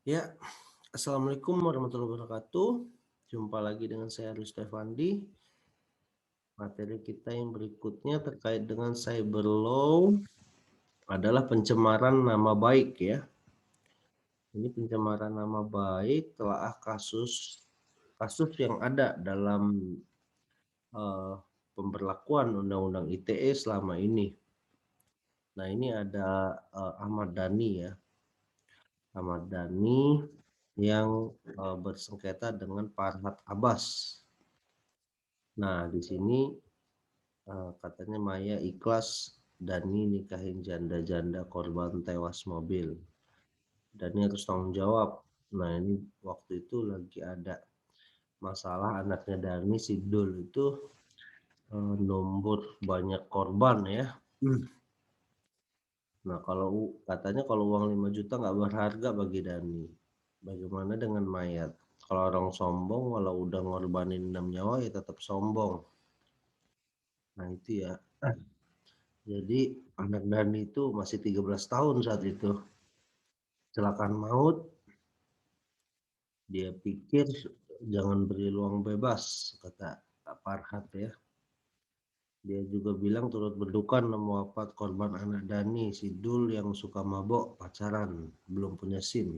Ya, Assalamualaikum warahmatullahi wabarakatuh. Jumpa lagi dengan saya Aris Stefandi. Materi kita yang berikutnya terkait dengan cyber law adalah pencemaran nama baik ya. Ini pencemaran nama baik telah kasus yang ada dalam uh, pemberlakuan Undang-Undang ITE selama ini. Nah, ini ada Ahmad Dhani ya. Ahmad Dhani yang bersengketa dengan Farhad Abbas. Nah, di sini katanya Maya ikhlas Dhani nikahin janda-janda korban tewas mobil. Dhani harus tanggung jawab. Nah, ini waktu itu lagi ada masalah anaknya Dhani si Dul itu nomor banyak korban ya. Nah, katanya kalau uang 5 juta nggak berharga bagi Dhani. Bagaimana dengan mayat? Kalau orang sombong walau udah ngorbanin 6 nyawa ya tetap sombong. Nah, itu ya. Jadi anak Dhani itu masih 13 tahun saat itu. Kecelakaan maut, dia pikir jangan beri luang bebas, kata Farhad ya. Dia juga bilang turut berduka nemu wafat korban anak Dhani, Sidul yang suka mabok, pacaran, belum punya SIM.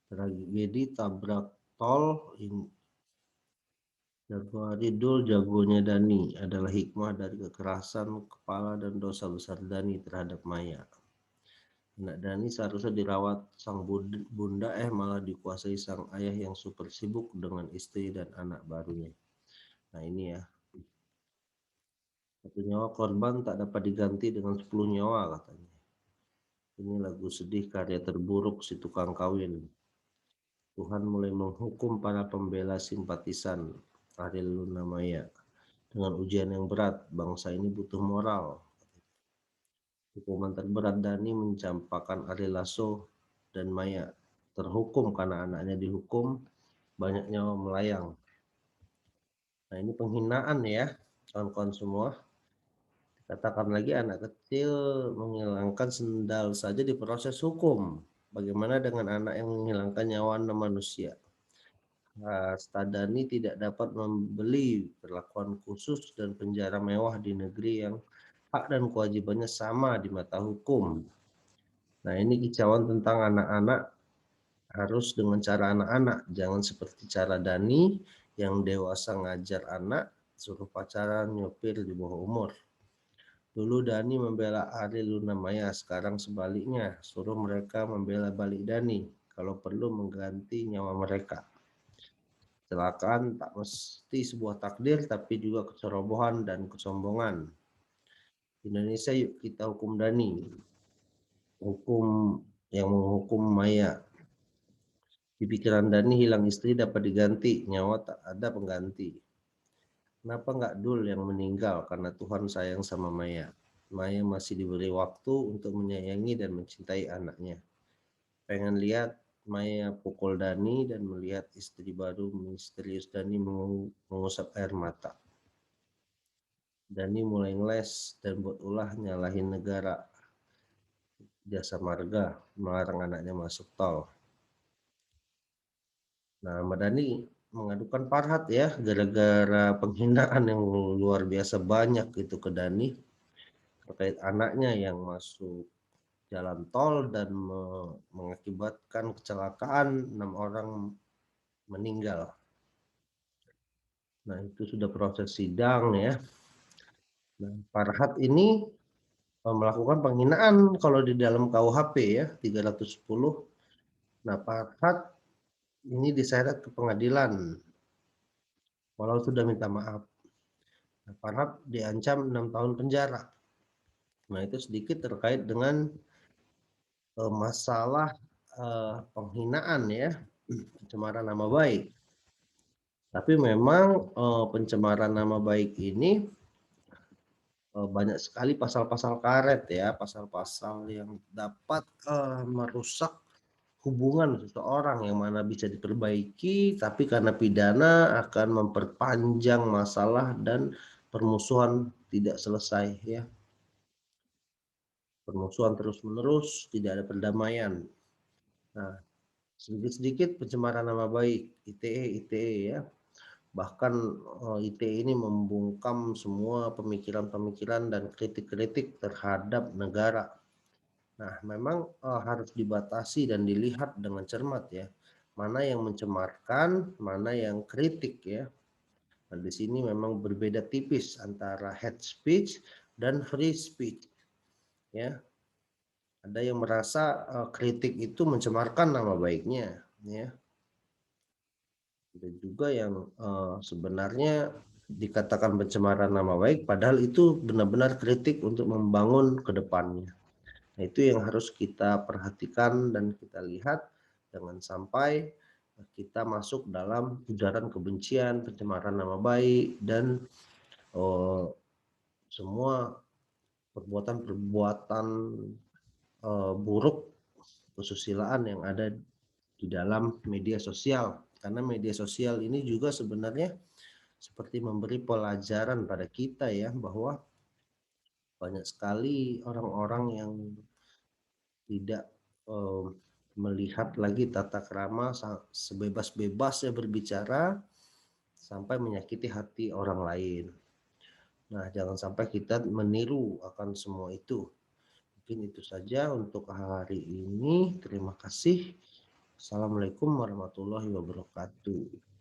Tragedi tabrak tol Januari Dul jagonya Dhani adalah hikmah dari kekerasan kepala dan dosa besar Dhani terhadap Maya. Anak Dhani seharusnya dirawat sang bunda malah dikuasai sang ayah yang super sibuk dengan istri dan anak barunya. Nah ini ya, satu nyawa korban tak dapat diganti dengan 10 nyawa katanya. Ini lagu sedih karya terburuk si tukang kawin. Tuhan mulai menghukum para pembela simpatisan Ariel Luna Maya dengan ujian yang berat. Bangsa ini butuh moral. Hukuman terberat Dhani mencampakkan Ari Lasso dan Maya terhukum karena anaknya dihukum, banyak nyawa melayang. Nah ini penghinaan ya kawan-kawan semua. Katakan lagi anak kecil menghilangkan sendal saja diproses hukum. Bagaimana dengan anak yang menghilangkan nyawa manusia? Stadani tidak dapat membeli perlakuan khusus dan penjara mewah di negeri yang hak dan kewajibannya sama di mata hukum. Nah ini kicauan tentang anak-anak harus dengan cara anak-anak, jangan seperti cara Dhani yang dewasa ngajar anak, suruh pacaran, nyopir di bawah umur. Dulu Dhani membela Ari Luna Maya, sekarang sebaliknya, suruh mereka membela balik Dhani, kalau perlu mengganti nyawa mereka. Kecelakaan tak mesti sebuah takdir, tapi juga kecerobohan dan kesombongan. Indonesia yuk kita hukum Dhani, hukum yang menghukum Maya. Di pikiran Dhani hilang istri dapat diganti, nyawa tak ada pengganti. Kenapa nggak Dul yang meninggal karena Tuhan sayang sama Maya? Maya masih diberi waktu untuk menyayangi dan mencintai anaknya. Pengen lihat Maya pukul Dhani dan melihat istri baru misterius Dhani mengusap air mata. Dhani mulai ngeles dan buat ulah nyalahin negara. Jasa Marga melarang anaknya masuk tol. Nah, Ahmad Dhani mengadukan Farhad ya, gara-gara penghinaan yang luar biasa banyak itu ke Dhani terkait anaknya yang masuk jalan tol dan mengakibatkan kecelakaan 6 orang meninggal. Nah, itu sudah proses sidang ya. Nah, Farhad ini melakukan penghinaan kalau di dalam KUHP ya 310. Nah, Farhad ini diseret ke pengadilan walau sudah minta maaf. Nah, Farhad diancam 6 tahun penjara. Nah, itu sedikit terkait dengan masalah penghinaan ya, pencemaran nama baik. Tapi memang pencemaran nama baik ini banyak sekali pasal-pasal karet ya, pasal-pasal yang dapat merusak hubungan seseorang yang mana bisa diperbaiki, tapi karena pidana akan memperpanjang masalah dan permusuhan tidak selesai ya. Permusuhan terus-menerus, tidak ada perdamaian. Nah, Sedikit-sedikit pencemaran nama baik, ITE ya. Bahkan, ITE ini membungkam semua pemikiran-pemikiran dan kritik-kritik terhadap negara. Nah, memang, harus dibatasi dan dilihat dengan cermat ya, mana yang mencemarkan, mana yang kritik ya. Nah, di sini memang berbeda tipis antara hate speech dan free speech ya. Ada yang merasa, kritik itu mencemarkan nama baiknya ya. Ada juga yang, sebenarnya dikatakan pencemaran nama baik padahal itu benar-benar kritik untuk membangun ke depannya. Nah, itu yang harus kita perhatikan dan kita lihat jangan sampai kita masuk dalam ujaran kebencian, pencemaran nama baik dan, eee, semua perbuatan-perbuatan, buruk kesusilaan yang ada di dalam media sosial. Karena media sosial ini juga sebenarnya seperti memberi pelajaran pada kita ya, bahwa banyak sekali orang-orang yang tidak, melihat lagi tata krama sebebas-bebasnya berbicara sampai menyakiti hati orang lain. Nah, jangan sampai kita meniru akan semua itu. Mungkin itu saja untuk hari ini. Terima kasih. Assalamualaikum warahmatullahi wabarakatuh.